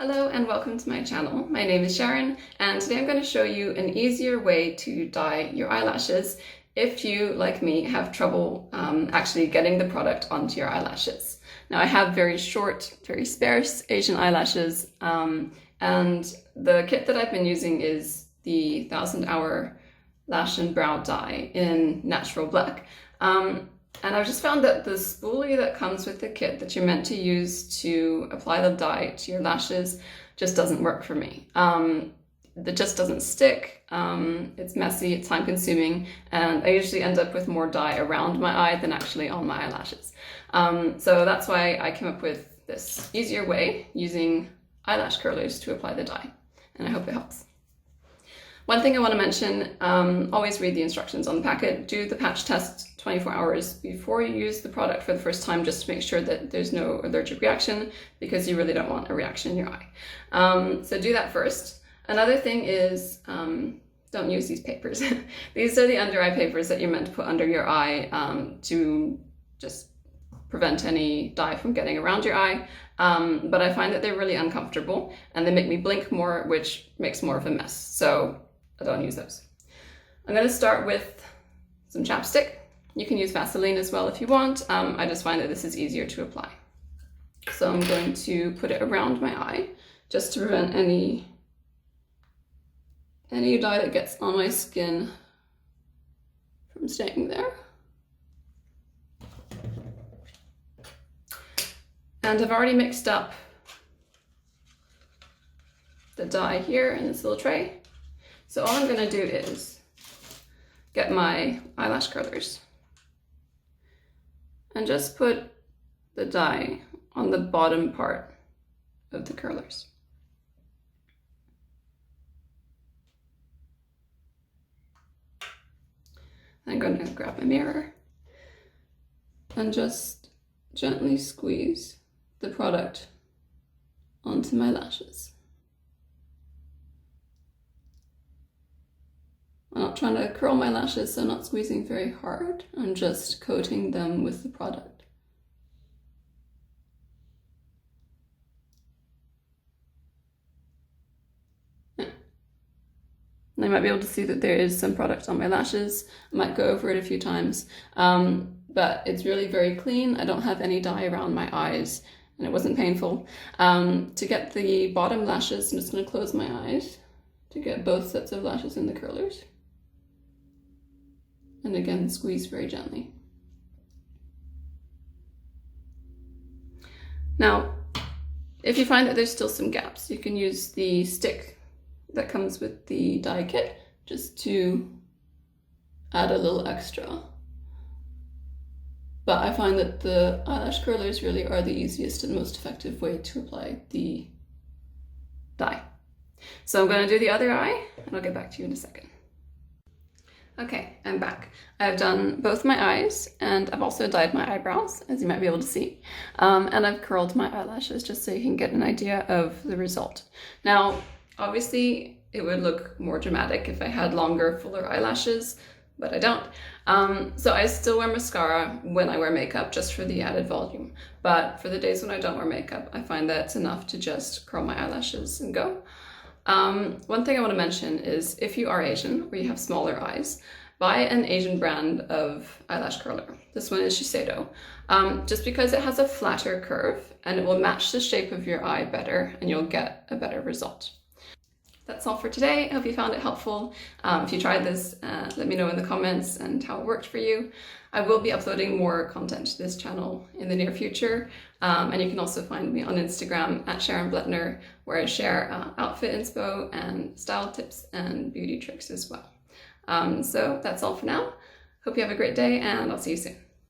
Hello and welcome to my channel. My name is Sharon and today I'm going to show you an easier way to dye your eyelashes if you, like me, have trouble actually getting the product onto your eyelashes. Now I have very short, very sparse Asian eyelashes and the kit that I've been using is the 1000 Hour Lash and Brow Dye in Natural Black. And I've just found that the spoolie that comes with the kit that you're meant to use to apply the dye to your lashes just doesn't work for me. It just doesn't stick, it's messy, it's time consuming, and I usually end up with more dye around my eye than actually on my eyelashes. So that's why I came up with this easier way using eyelash curlers to apply the dye, and I hope it helps. One thing I want to mention, always read the instructions on the packet. Do the patch test 24 hours before you use the product for the first time, just to make sure that there's no allergic reaction, because you really don't want a reaction in your eye. So do that first. Another thing is, don't use these papers. These are the under eye papers that you're meant to put under your eye to just prevent any dye from getting around your eye. But I find that they're really uncomfortable and they make me blink more, which makes more of a mess. So I don't use those. I'm going to start with some chapstick. You can use Vaseline as well if you want. I just find that this is easier to apply. So I'm going to put it around my eye just to prevent any dye that gets on my skin from staying there. And I've already mixed up the dye here in this little tray. So all I'm going to do is get my eyelash curlers and just put the dye on the bottom part of the curlers. I'm going to grab a mirror and just gently squeeze the product onto my lashes. I'm not trying to curl my lashes, so I'm not squeezing very hard. I'm just coating them with the product. Yeah. And I might be able to see that there is some product on my lashes. I might go over it a few times, but it's really very clean. I don't have any dye around my eyes, and it wasn't painful. To get the bottom lashes, I'm just going to close my eyes to get both sets of lashes in the curlers. And again, squeeze very gently. Now, if you find that there's still some gaps, you can use the stick that comes with the dye kit just to add a little extra. But I find that the eyelash curlers really are the easiest and most effective way to apply the dye. So I'm going to do the other eye, and I'll get back to you in a second. Okay, I'm back. I've done both my eyes and I've also dyed my eyebrows, as you might be able to see. And I've curled my eyelashes just so you can get an idea of the result. Now, obviously it would look more dramatic if I had longer, fuller eyelashes, but I don't. So I still wear mascara when I wear makeup, just for the added volume. But for the days when I don't wear makeup, I find that it's enough to just curl my eyelashes and go. One thing I want to mention is if you are Asian or you have smaller eyes, buy an Asian brand of eyelash curler. This one is Shiseido, just because it has a flatter curve and it will match the shape of your eye better and you'll get a better result. That's all for today. I hope you found it helpful. If you tried this, let me know in the comments and how it worked for you. I will be uploading more content to this channel in the near future. And you can also find me on Instagram at Sharon Bletner, where I share outfit inspo and style tips and beauty tricks as well. So that's all for now. Hope you have a great day and I'll see you soon.